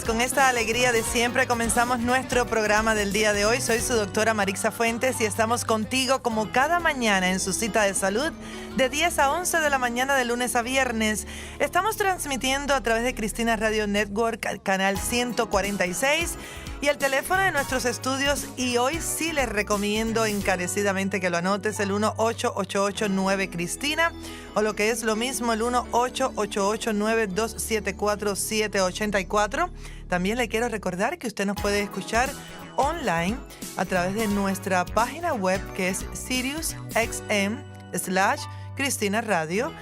con esta alegría de siempre comenzamos nuestro programa del día de hoy. Soy su doctora Marixa Fuentes y estamos contigo como cada mañana en su cita de salud de 10 a 11 de la mañana de lunes a viernes. Estamos transmitiendo a través de Cristina Radio Network, canal 146 y el teléfono de nuestros estudios, y hoy sí les recomiendo encarecidamente que lo anotes, el 1-888-9-CRISTINA o lo que es lo mismo, el 1-888-927-4784. También le quiero recordar que usted nos puede escuchar online a través de nuestra página web, que es SiriusXM/Cristina Radio,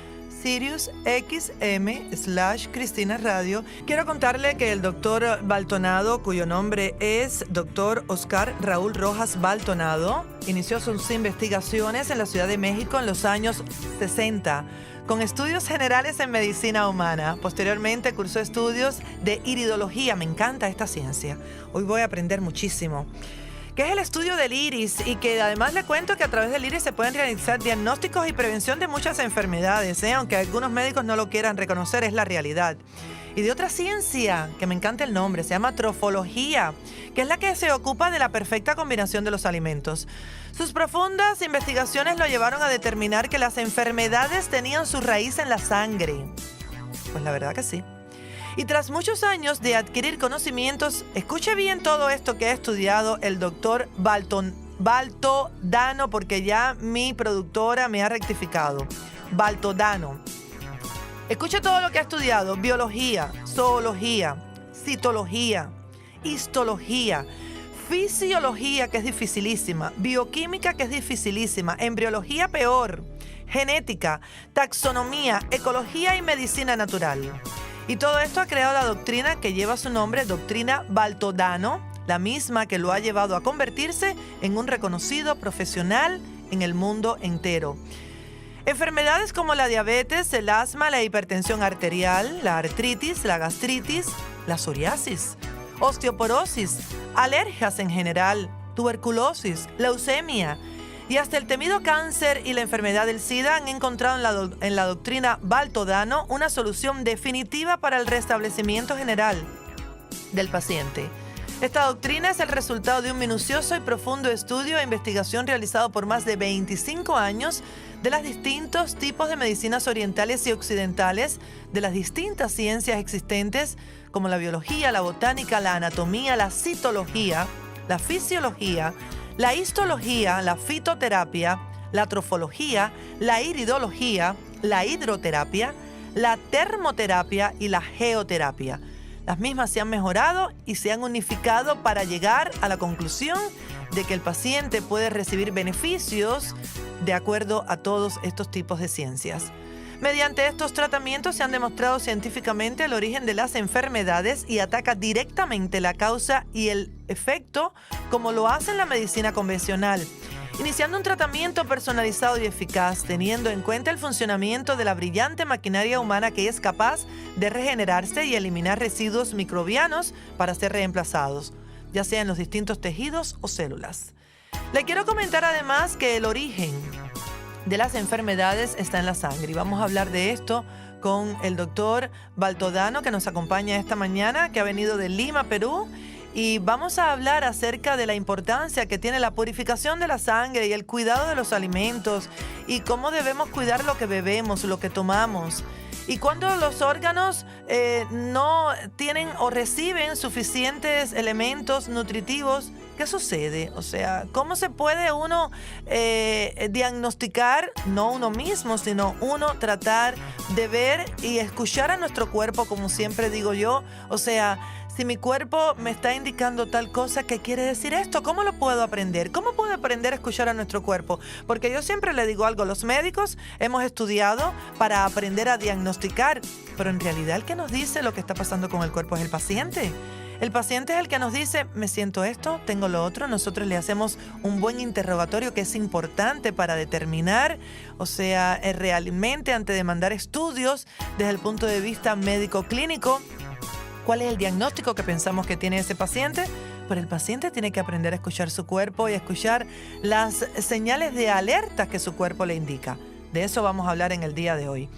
SiriusXM/Cristina Radio. Quiero contarle que el doctor Baltonado, cuyo nombre es doctor Oscar Raúl Rojas Baltonado, inició sus investigaciones en la Ciudad de México en los años 60, con estudios generales en medicina humana. Posteriormente cursó estudios de iridología. Me encanta esta ciencia. Hoy voy a aprender muchísimo. Que es el estudio del iris, y que además le cuento que a través del iris se pueden realizar diagnósticos y prevención de muchas enfermedades, aunque algunos médicos no lo quieran reconocer, es la realidad. Y de otra ciencia, que me encanta el nombre, se llama trofología, que es la que se ocupa de la perfecta combinación de los alimentos. Sus profundas investigaciones lo llevaron a determinar que las enfermedades tenían su raíz en la sangre. Pues la verdad que sí. Y tras muchos años de adquirir conocimientos, escuche bien todo esto que ha estudiado el doctor Baltodano, porque ya mi productora me ha rectificado. Baltodano. Escuche todo lo que ha estudiado: biología, zoología, citología, histología, fisiología, que es dificilísima, bioquímica, que es dificilísima, embriología peor, genética, taxonomía, ecología y medicina natural. Y todo esto ha creado la doctrina que lleva su nombre, doctrina Baltodano, la misma que lo ha llevado a convertirse en un reconocido profesional en el mundo entero. Enfermedades como la diabetes, el asma, la hipertensión arterial, la artritis, la gastritis, la psoriasis, osteoporosis, alergias en general, tuberculosis, leucemia y hasta el temido cáncer y la enfermedad del SIDA han encontrado en la doctrina Baltodano una solución definitiva para el restablecimiento general del paciente. Esta doctrina es el resultado de un minucioso y profundo estudio e investigación realizado por más de 25 años de los distintos tipos de medicinas orientales y occidentales, de las distintas ciencias existentes como la biología, la botánica, la anatomía, la citología, la fisiología, la histología, la fitoterapia, la trofología, la iridología, la hidroterapia, la termoterapia y la geoterapia. Las mismas se han mejorado y se han unificado para llegar a la conclusión de que el paciente puede recibir beneficios de acuerdo a todos estos tipos de ciencias. Mediante estos tratamientos se han demostrado científicamente el origen de las enfermedades y ataca directamente la causa y el efecto, como lo hace en la medicina convencional, iniciando un tratamiento personalizado y eficaz, teniendo en cuenta el funcionamiento de la brillante maquinaria humana que es capaz de regenerarse y eliminar residuos microbianos para ser reemplazados, ya sea en los distintos tejidos o células. Le quiero comentar además que el origen de las enfermedades está en la sangre, y vamos a hablar de esto con el doctor Baltodano, que nos acompaña esta mañana, que ha venido de Lima, Perú, y vamos a hablar acerca de la importancia que tiene la purificación de la sangre y el cuidado de los alimentos, y cómo debemos cuidar lo que bebemos, lo que tomamos. Y cuando los órganos no tienen o reciben suficientes elementos nutritivos, ¿qué sucede? O sea, ¿cómo se puede uno diagnosticar, no uno mismo, sino uno tratar de ver y escuchar a nuestro cuerpo, como siempre digo yo? O sea, si mi cuerpo me está indicando tal cosa, ¿qué quiere decir esto? ¿Cómo lo puedo aprender? ¿Cómo puedo aprender a escuchar a nuestro cuerpo? Porque yo siempre le digo algo, los médicos hemos estudiado para aprender a diagnosticar, pero en realidad el que nos dice lo que está pasando con el cuerpo es el paciente. El paciente es el que nos dice, me siento esto, tengo lo otro. Nosotros le hacemos un buen interrogatorio que es importante para determinar, o sea, realmente antes de mandar estudios desde el punto de vista médico-clínico, ¿cuál es el diagnóstico que pensamos que tiene ese paciente? Pero el paciente tiene que aprender a escuchar su cuerpo y a escuchar las señales de alerta que su cuerpo le indica. De eso vamos a hablar en el día de hoy.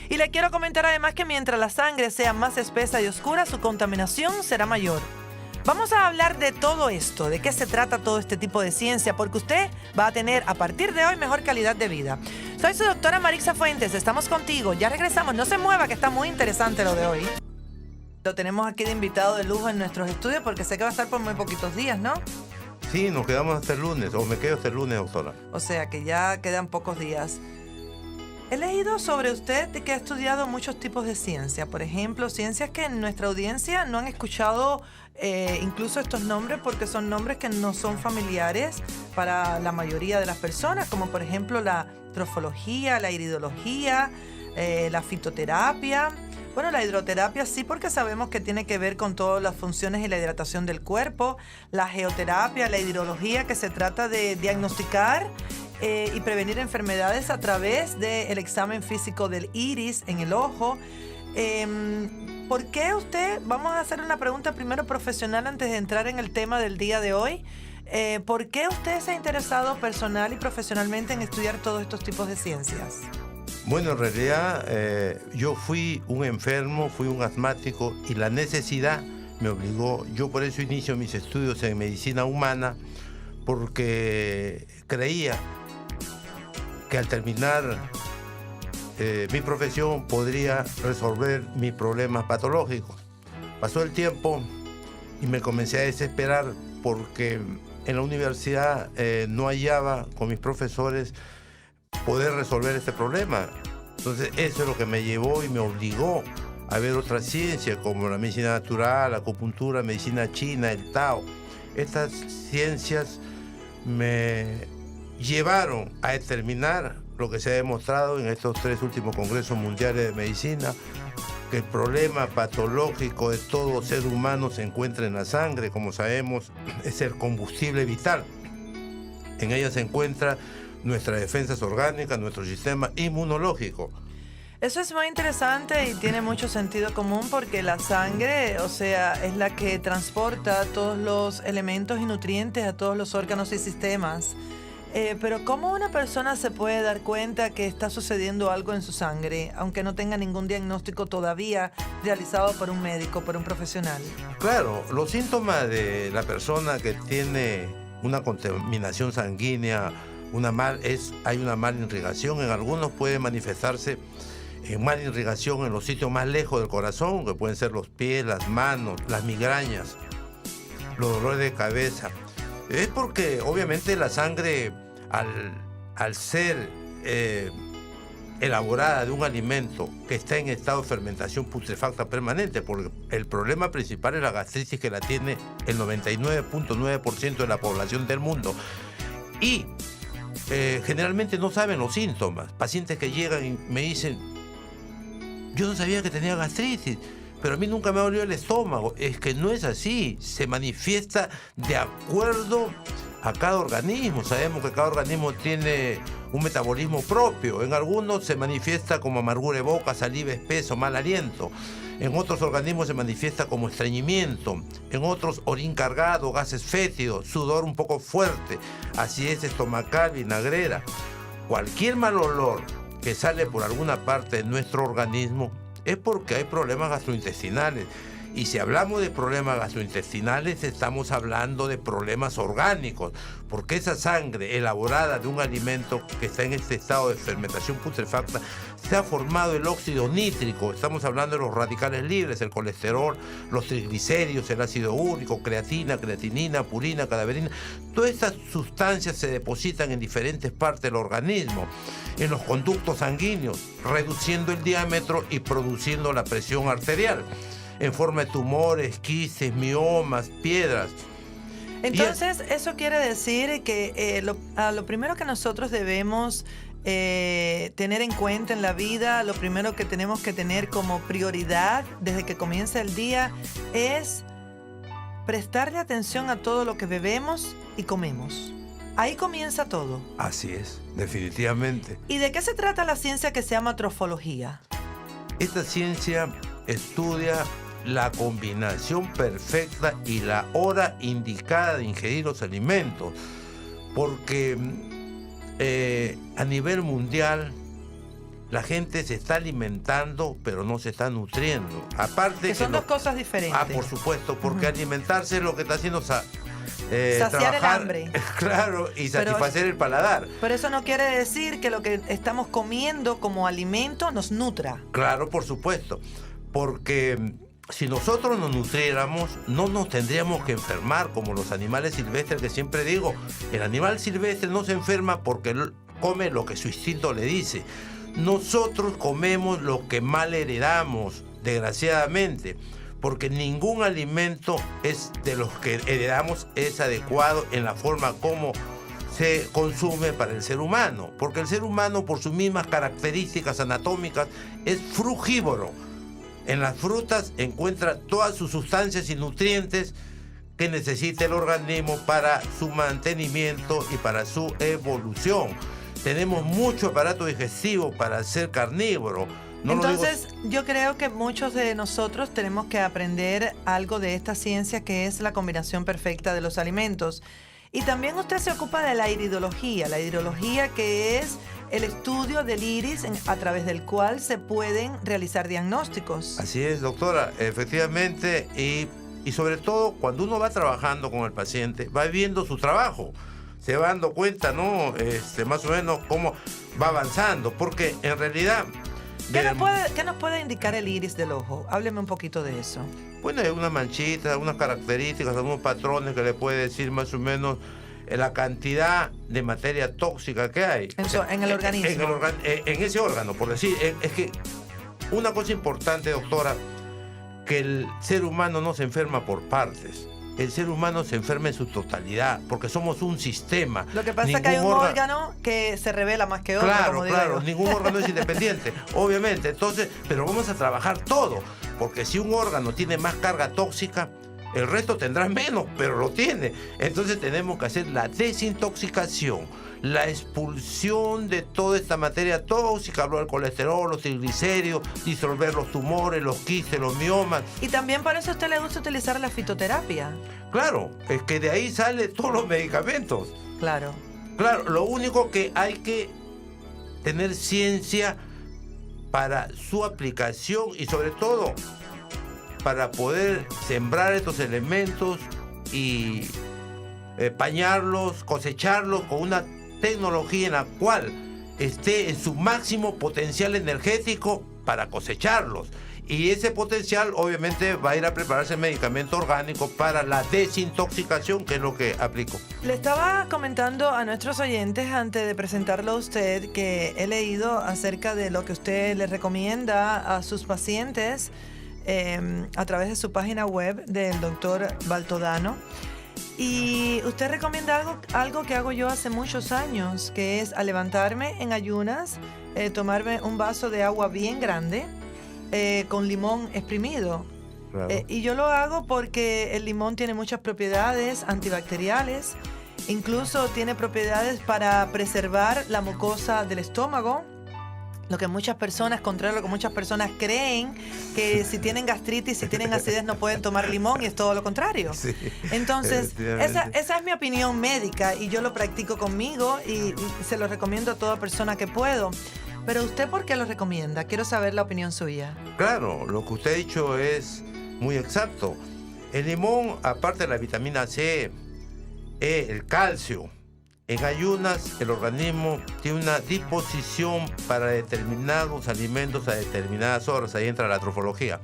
Y le quiero comentar además que mientras la sangre sea más espesa y oscura, su contaminación será mayor. Vamos a hablar de todo esto, de qué se trata todo este tipo de ciencia, porque usted va a tener a partir de hoy mejor calidad de vida. Soy su doctora Marixa Fuentes, estamos contigo, ya regresamos, no se mueva que está muy interesante lo de hoy. Lo tenemos aquí de invitado de lujo en nuestros estudios porque sé que va a estar por muy poquitos días, ¿no? Sí, nos quedamos hasta el lunes, o me quedo hasta el lunes, doctora. O sea que ya quedan pocos días. He leído sobre usted de que ha estudiado muchos tipos de ciencia. Por ejemplo, ciencias que en nuestra audiencia no han escuchado incluso estos nombres porque son nombres que no son familiares para la mayoría de las personas, como por ejemplo la trofología, la iridología, la fitoterapia. Bueno, la hidroterapia sí, porque sabemos que tiene que ver con todas las funciones y la hidratación del cuerpo. La geoterapia, la hidrología, que se trata de diagnosticar y prevenir enfermedades a través del examen físico del iris en el ojo. ¿Por qué usted, vamos a hacer una pregunta primero profesional antes de entrar en el tema del día de hoy? ¿Por qué usted se ha interesado personal y profesionalmente en estudiar todos estos tipos de ciencias? Bueno, en realidad yo fui un enfermo, fui un asmático y la necesidad me obligó. Yo por eso inicio mis estudios en medicina humana, porque creía que al terminar mi profesión podría resolver mis problemas patológicos. Pasó el tiempo y me comencé a desesperar porque en la universidad no hallaba con mis profesores poder resolver este problema. Entonces eso es lo que me llevó y me obligó a ver otras ciencias como la medicina natural, la acupuntura, medicina china, el Tao. Estas ciencias me llevaron a determinar lo que se ha demostrado en estos 3 últimos congresos mundiales de medicina, que el problema patológico de todo ser humano se encuentra en la sangre. Como sabemos, es el combustible vital. En ella se encuentra nuestras defensas orgánicas, nuestro sistema inmunológico. Eso es muy interesante y tiene mucho sentido común porque la sangre, o sea, es la que transporta todos los elementos y nutrientes a todos los órganos y sistemas. Pero ¿cómo una persona se puede dar cuenta que está sucediendo algo en su sangre, aunque no tenga ningún diagnóstico todavía realizado por un médico, por un profesional? Claro, los síntomas de la persona que tiene una contaminación sanguínea, hay una mala irrigación. En algunos puede manifestarse mala irrigación en los sitios más lejos del corazón, que pueden ser los pies, las manos, las migrañas, los dolores de cabeza. Es porque obviamente la sangre, al ser elaborada de un alimento que está en estado de fermentación putrefacta permanente, porque el problema principal es la gastritis, que la tiene el 99.9% de la población del mundo, y generalmente no saben los síntomas. Pacientes que llegan y me dicen: yo no sabía que tenía gastritis, pero a mí nunca me ha dolido el estómago. Es que no es así, se manifiesta de acuerdo a cada organismo. Sabemos que cada organismo tiene un metabolismo propio. En algunos se manifiesta como amargura de boca, saliva espesa, mal aliento. En otros organismos se manifiesta como estreñimiento. En otros, orín cargado, gases fétidos, sudor un poco fuerte, acidez estomacal, vinagrera. Cualquier mal olor que sale por alguna parte de nuestro organismo es porque hay problemas gastrointestinales. Y si hablamos de problemas gastrointestinales, estamos hablando de problemas orgánicos, porque esa sangre elaborada de un alimento que está en este estado de fermentación putrefacta, se ha formado el óxido nítrico. Estamos hablando de los radicales libres, el colesterol, los triglicéridos, el ácido úrico, creatina, creatinina, purina, cadaverina. Todas estas sustancias se depositan en diferentes partes del organismo, en los conductos sanguíneos, reduciendo el diámetro y produciendo la presión arterial, en forma de tumores, quistes, miomas, piedras. Entonces, eso quiere decir que lo primero que nosotros debemos tener en cuenta en la vida, lo primero que tenemos que tener como prioridad desde que comienza el día es prestarle atención a todo lo que bebemos y comemos. Ahí comienza todo. Así es, definitivamente. ¿Y de qué se trata la ciencia que se llama trofología? Esta ciencia estudia la combinación perfecta y la hora indicada de ingerir los alimentos, porque a nivel mundial la gente se está alimentando, pero no se está nutriendo. Aparte que son dos cosas diferentes. Por supuesto, porque alimentarse es lo que está haciendo saciar trabajar, el hambre. Claro, y satisfacer el paladar. Pero eso no quiere decir que lo que estamos comiendo como alimento nos nutra. Claro, por supuesto. Porque si nosotros nos nutriéramos, no nos tendríamos que enfermar como los animales silvestres, que siempre digo, el animal silvestre no se enferma porque come lo que su instinto le dice. Nosotros comemos lo que mal heredamos, desgraciadamente, porque ningún alimento es de los que heredamos es adecuado en la forma como se consume para el ser humano, porque el ser humano, por sus mismas características anatómicas, es frugívoro. En las frutas encuentra todas sus sustancias y nutrientes que necesita el organismo para su mantenimiento y para su evolución. Tenemos mucho aparato digestivo para ser carnívoro. Entonces, yo creo que muchos de nosotros tenemos que aprender algo de esta ciencia, que es la combinación perfecta de los alimentos. Y también usted se ocupa de la iridología que es el estudio del iris a través del cual se pueden realizar diagnósticos. Así es, doctora, efectivamente, y sobre todo cuando uno va trabajando con el paciente, va viendo su trabajo, se va dando cuenta, ¿no? Más o menos cómo va avanzando, porque en realidad... ¿Qué nos puede indicar el iris del ojo? Hábleme un poquito de eso. Bueno, hay unas manchitas, unas características, algunos patrones que le puede decir más o menos la cantidad de materia tóxica que hay. En el organismo. En ese órgano, por decir. Es que una cosa importante, doctora, que el ser humano no se enferma por partes. El ser humano se enferma en su totalidad, porque somos un sistema. Lo que pasa es que hay un órgano que se revela más que otro. Claro, ningún órgano es independiente, obviamente. Entonces, pero vamos a trabajar todo, porque si un órgano tiene más carga tóxica, el resto tendrá menos, pero lo tiene. Entonces tenemos que hacer la desintoxicación, la expulsión de toda esta materia tóxica, hablo del colesterol, los triglicéridos, disolver los tumores, los quistes, los miomas. Y también por eso a usted le gusta utilizar la fitoterapia. Claro, es que de ahí salen todos los medicamentos. Claro, lo único que hay que tener ciencia para su aplicación y sobre todo para poder sembrar estos elementos y pañarlos, cosecharlos con una tecnología en la cual esté en su máximo potencial energético para cosecharlos. Y ese potencial obviamente va a ir a prepararse el medicamento orgánico para la desintoxicación, que es lo que aplico. Le estaba comentando a nuestros oyentes antes de presentarlo a usted que he leído acerca de lo que usted le recomienda a sus pacientes a través de su página web del doctor Baltodano. Y usted recomienda algo que hago yo hace muchos años, que es al levantarme en ayunas, tomarme un vaso de agua bien grande con limón exprimido. Claro. Y yo lo hago porque el limón tiene muchas propiedades antibacteriales, incluso tiene propiedades para preservar la mucosa del estómago. Lo que muchas personas, contrario a lo que muchas personas creen, que si tienen gastritis, si tienen acidez no pueden tomar limón, y es todo lo contrario. Sí, entonces, esa es mi opinión médica y yo lo practico conmigo y se lo recomiendo a toda persona que puedo. Pero ¿usted por qué lo recomienda? Quiero saber la opinión suya. Claro, lo que usted ha dicho es muy exacto. El limón, aparte de la vitamina C, el calcio, en ayunas el organismo tiene una disposición para determinados alimentos a determinadas horas. Ahí entra la trofología.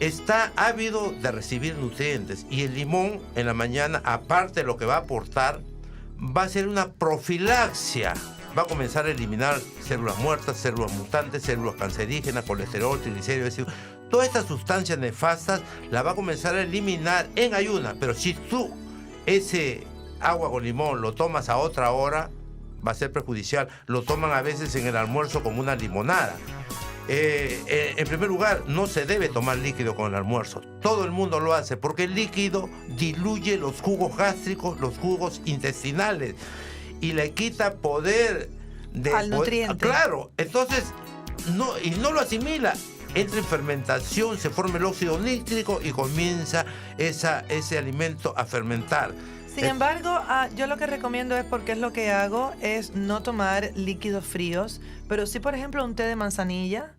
Está ávido de recibir nutrientes y el limón en la mañana, aparte de lo que va a aportar, va a ser una profilaxia. Va a comenzar a eliminar células muertas, células mutantes, células cancerígenas, colesterol, triglicéridos. Todas estas sustancias nefastas las va a comenzar a eliminar en ayunas. Pero si tú ese agua con limón lo tomas a otra hora, va a ser perjudicial. Lo toman a veces en el almuerzo como una limonada. En primer lugar, no se debe tomar líquido con el almuerzo. Todo el mundo lo hace porque el líquido diluye los jugos gástricos, los jugos intestinales y le quita poder al nutriente. Claro, entonces no lo asimila. Entra en fermentación, se forma el óxido nítrico y comienza ese alimento a fermentar. Sin embargo, yo lo que recomiendo es, porque es lo que hago, es no tomar líquidos fríos, pero sí, por ejemplo, un té de manzanilla.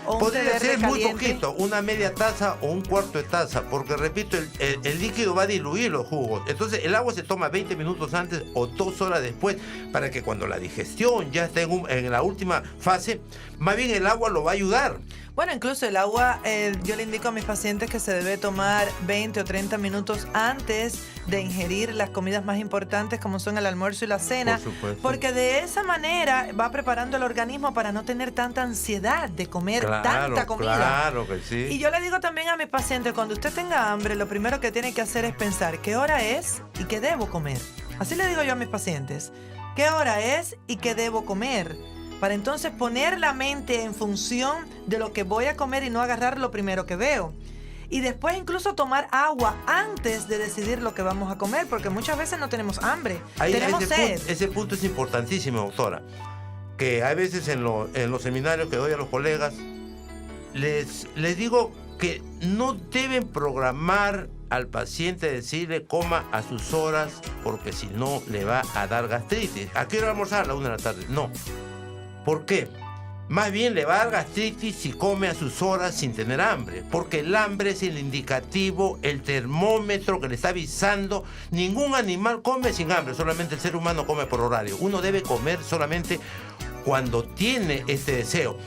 O un té Podría verde ser muy caliente. poquito, una media taza o un cuarto de taza, porque repito, el líquido va a diluir los jugos. Entonces el agua se toma 20 minutos antes o 2 horas después, para que cuando la digestión ya esté en la última fase, más bien el agua lo va a ayudar. Bueno, incluso el agua, yo le indico a mis pacientes que se debe tomar 20 o 30 minutos antes de ingerir las comidas más importantes, como son el almuerzo y la cena. Por supuesto. Porque de esa manera va preparando el organismo para no tener tanta ansiedad de comer tanta comida. Claro que sí. Y yo le digo también a mis pacientes, cuando usted tenga hambre, lo primero que tiene que hacer es pensar qué hora es y qué debo comer. Así le digo yo a mis pacientes, qué hora es y qué debo comer. Para entonces poner la mente en función de lo que voy a comer y no agarrar lo primero que veo. Y después incluso tomar agua antes de decidir lo que vamos a comer, porque muchas veces no tenemos hambre, tenemos sed. Ese punto es importantísimo, doctora. Que hay veces en los seminarios que doy a los colegas, les digo que no deben programar al paciente, decirle coma a sus horas, porque si no le va a dar gastritis. ¿A qué hora almorzar? A la 1 de la tarde. No. ¿Por qué? Más bien le va a dar gastritis si come a sus horas sin tener hambre, porque el hambre es el indicativo, el termómetro que le está avisando. Ningún animal come sin hambre, solamente el ser humano come por horario. Uno debe comer solamente cuando tiene este deseo.